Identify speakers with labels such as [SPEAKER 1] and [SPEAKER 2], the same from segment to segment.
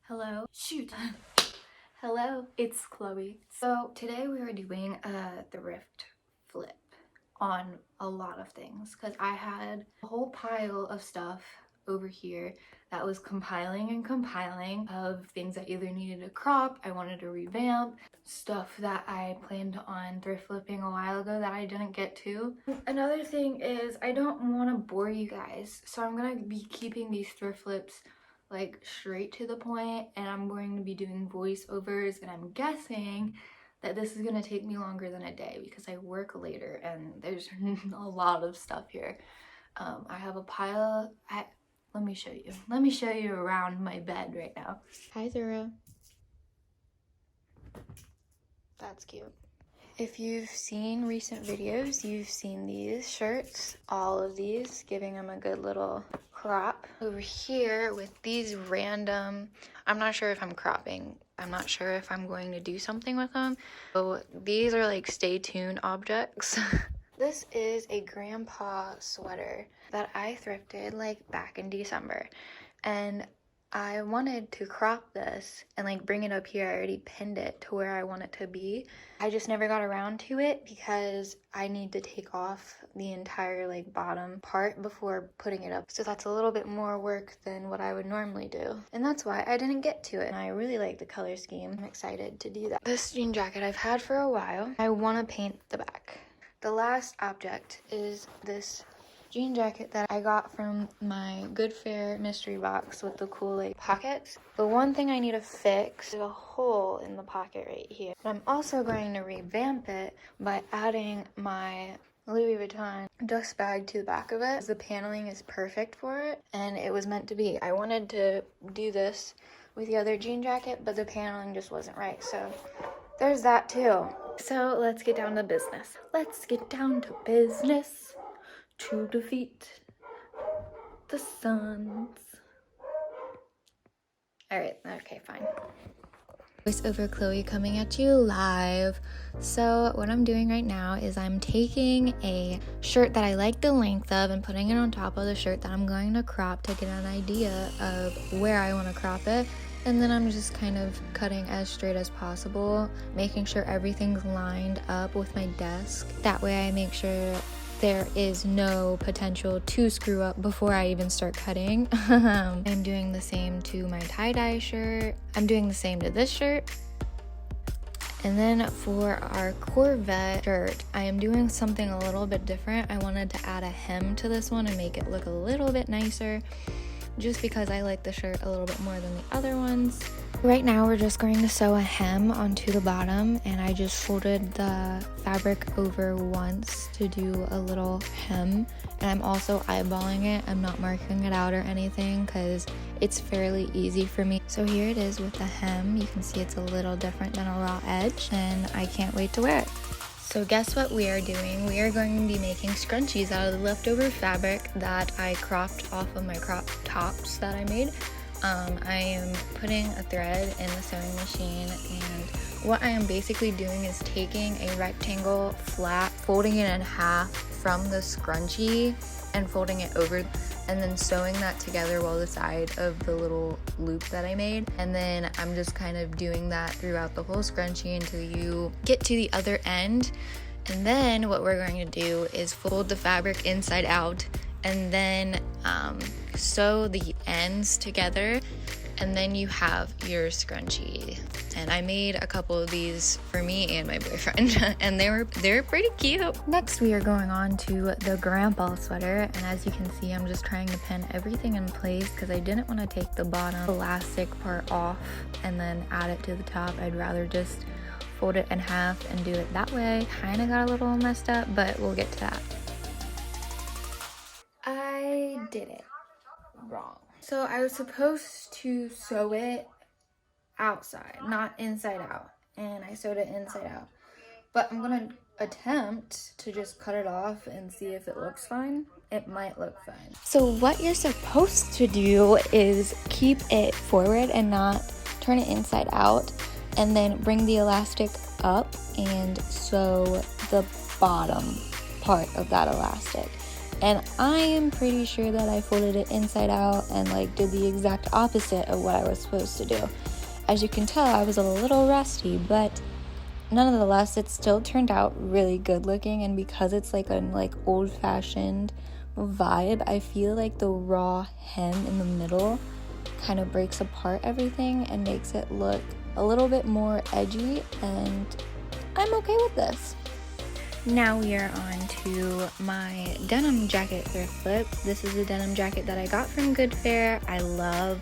[SPEAKER 1] Hello. Shoot. Hello, it's Chloe. So today we are doing a thrift flip on a lot of things because I had a whole pile of stuff over here that was compiling of things I either needed to crop, I wanted to revamp, stuff that I planned on thrift flipping a while ago that I didn't get to. Another thing is I don't want to bore you guys, so I'm gonna be keeping these thrift flips like straight to the point, and I'm going to be doing voiceovers, and I'm guessing that this is gonna take me longer than a day because I work later and there's a lot of stuff here. I have a pile of, let me show you around my bed right now. Hi Zara. That's cute. If you've seen recent videos, you've seen these shirts, all of these, giving them a good little crop. Over here with these random, I'm not sure if I'm cropping. I'm not sure if I'm going to do something with them. So these are like stay tuned objects. This is a grandpa sweater that I thrifted like back in December. And I wanted to crop this and like bring it up here. I already pinned it to where I want it to be. I just never got around to it because I need to take off the entire like bottom part before putting it up. So that's a little bit more work than what I would normally do. And that's why I didn't get to it. And I really like the color scheme. I'm excited to do that. This jean jacket I've had for a while. I want to paint the back. The last object is this jean jacket that I got from my Good Fare mystery box with the cool like pockets. The one thing I need to fix is a hole in the pocket right here. But I'm also going to revamp it by adding my Louis Vuitton dust bag to the back of it. The paneling is perfect for it and it was meant to be. I wanted to do this with the other jean jacket, but the paneling just wasn't right. So there's that too. So let's get down to business. Let's get down to business. To defeat the Suns. Alright, okay, fine. Voiceover Chloe coming at you live. So what I'm doing right now is I'm taking a shirt that I like the length of and putting it on top of the shirt that I'm going to crop to get an idea of where I want to crop it. And then I'm just kind of cutting as straight as possible, making sure everything's lined up with my desk. That way I make sure there is no potential to screw up before I even start cutting. I'm doing the same to my tie-dye shirt. I'm doing the same to this shirt. And then for our Corvette shirt, I am doing something a little bit different. I wanted to add a hem to this one and make it look a little bit nicer, just because I like the shirt a little bit more than the other ones. Right now we're just going to sew a hem onto the bottom, and I just folded the fabric over once to do a little hem, and I'm also eyeballing it. I'm not marking it out or anything because it's fairly easy for me. So here it is with the hem. You can see it's a little different than a raw edge, and I can't wait to wear it. So guess what we are doing? We are going to be making scrunchies out of the leftover fabric that I cropped off of my crop tops that I made. I am putting a thread in the sewing machine, and what I am basically doing is taking a rectangle flat, folding it in half from the scrunchie and folding it over, and then sewing that together while the side of the little loop that I made. And then I'm just kind of doing that throughout the whole scrunchie until you get to the other end. And then what we're going to do is fold the fabric inside out and then sew the ends together, and then you have your scrunchie. And I made a couple of these for me and my boyfriend, and they were pretty cute. Next we are going on to the grandpa sweater, and as you can see, I'm just trying to pin everything in place because I didn't want to take the bottom elastic part off and then add it to the top. I'd rather just fold it in half and do it that way. Kind of got a little messed up, but we'll get to that. I did it wrong. So I was supposed to sew it outside, not inside out, and I sewed it inside out. But I'm gonna attempt to just cut it off and see if it looks fine. It might look fine. So what you're supposed to do is keep it forward and not turn it inside out, and then bring the elastic up and sew the bottom part of that elastic. And I am pretty sure that I folded it inside out and like did the exact opposite of what I was supposed to do. As you can tell, I was a little rusty, but nonetheless, it still turned out really good looking. And because it's like an like old-fashioned vibe, I feel like the raw hem in the middle kind of breaks apart everything and makes it look a little bit more edgy, and I'm okay with this. Now we are on to my denim jacket thrift flip. This is a denim jacket that I got from Good Fare. I love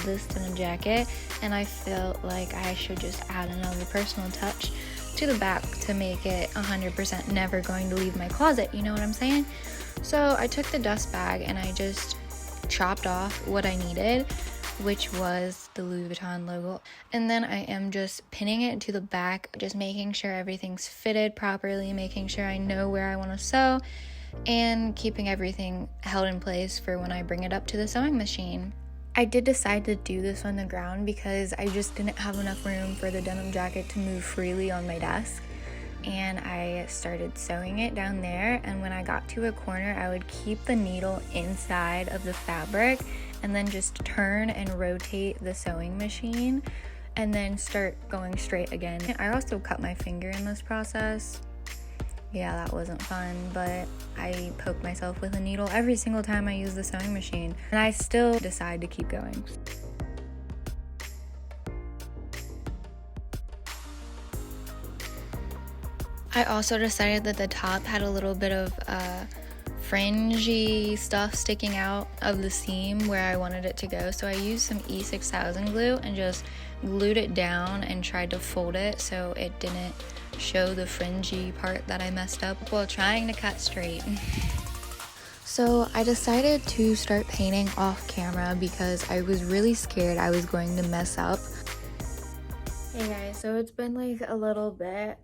[SPEAKER 1] this denim jacket, and I felt like I should just add another personal touch to the back to make it 100% never going to leave my closet, you know what I'm saying? So I took the dust bag and I just chopped off what I needed, which was the Louis Vuitton logo, and then I am just pinning it to the back, just making sure everything's fitted properly, making sure I know where I want to sew, and keeping everything held in place for when I bring it up to the sewing machine. I did decide to do this on the ground because I just didn't have enough room for the denim jacket to move freely on my desk, and I started sewing it down there, and when I got to a corner, I would keep the needle inside of the fabric and then just turn and rotate the sewing machine and then start going straight again. I also cut my finger in this process. Yeah, that wasn't fun, but I poke myself with a needle every single time I use the sewing machine, and I still decide to keep going. I also decided that the top had a little bit of fringy stuff sticking out of the seam where I wanted it to go, so I used some E6000 glue and just glued it down and tried to fold it so it didn't show the fringy part that I messed up while trying to cut straight. So I decided to start painting off camera because I was really scared I was going to mess up. Hey guys, so it's been like a little bit.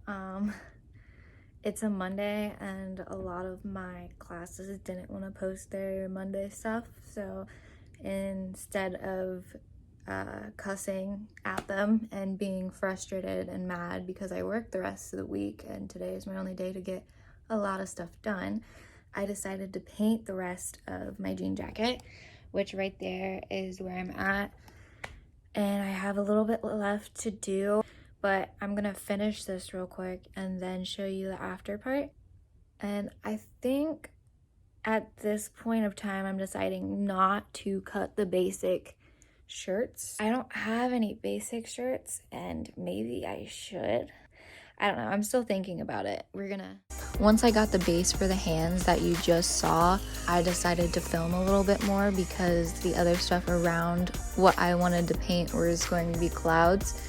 [SPEAKER 1] It's a Monday and a lot of my classes didn't want to post their Monday stuff, so instead of cussing at them and being frustrated and mad because I worked the rest of the week and today is my only day to get a lot of stuff done, I decided to paint the rest of my jean jacket, which right there is where I'm at, and I have a little bit left to do. But I'm gonna finish this real quick and then show you the after part. And I think at this point of time, I'm deciding not to cut the basic shirts. I don't have any basic shirts, and maybe I should. I don't know, I'm still thinking about it. Once I got the base for the hands that you just saw, I decided to film a little bit more because the other stuff around what I wanted to paint was going to be clouds.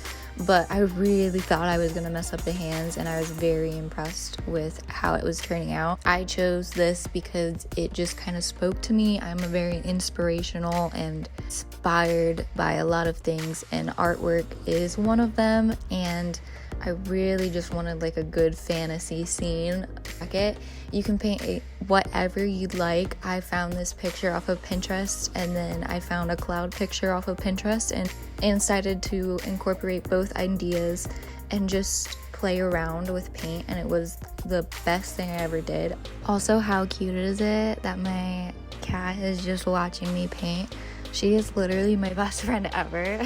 [SPEAKER 1] But I really thought I was gonna mess up the hands, and I was very impressed with how it was turning out. I chose this because it just kind of spoke to me. I'm a very inspirational and inspired by a lot of things, and artwork is one of them, and I really just wanted like a good fantasy scene jacket. You can paint whatever you'd like. I found this picture off of Pinterest, and then I found a cloud picture off of Pinterest and decided to incorporate both ideas and just play around with paint, and it was the best thing I ever did. Also, how cute is it that my cat is just watching me paint? She is literally my best friend ever.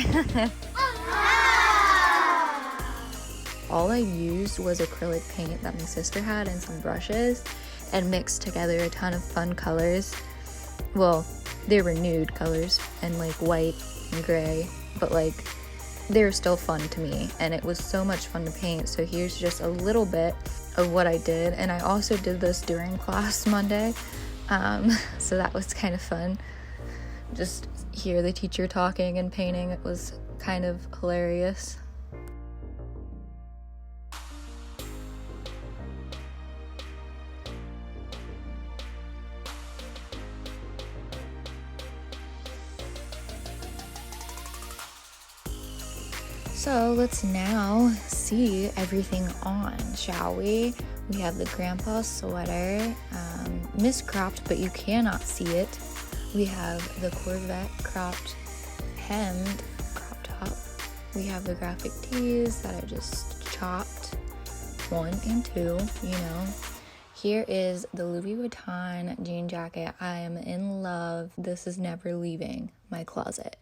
[SPEAKER 1] All I used was acrylic paint that my sister had and some brushes, and mixed together a ton of fun colors. Well, they were nude colors and like white and gray, but like they were still fun to me, and it was so much fun to paint. So here's just a little bit of what I did, and I also did this during class Monday, so that was kind of fun. Just hear the teacher talking and painting. It was kind of hilarious. So let's now see everything on, shall we? We have the grandpa sweater, miscropped, but you cannot see it. We have the Corvette cropped hemmed crop top. We have the graphic tees that I just chopped 1 and 2, you know. Here is the Louis Vuitton jean jacket. I am in love. This is never leaving my closet.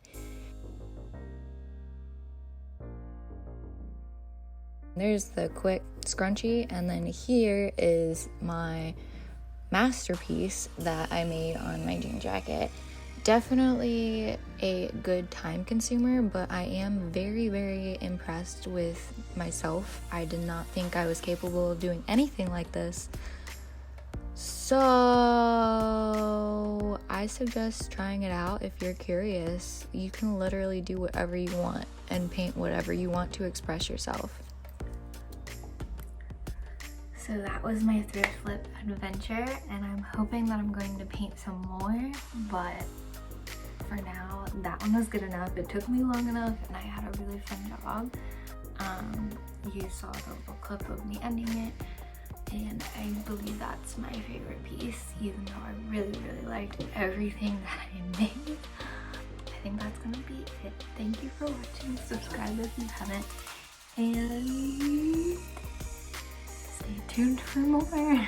[SPEAKER 1] There's the quick scrunchie, and then here is my masterpiece that I made on my jean jacket. Definitely a good time consumer, but I am very, very impressed with myself. I did not think I was capable of doing anything like this. So I suggest trying it out if you're curious. You can literally do whatever you want and paint whatever you want to express yourself. So that was my thrift flip adventure, and I'm hoping that I'm going to paint some more, but for now, that one was good enough. It took me long enough, and I had a really fun job. You saw the little clip of me ending it, and I believe that's my favorite piece, even though I really, really liked everything that I made. I think that's gonna be it. Thank you for watching. Subscribe if you haven't, and stay tuned for more.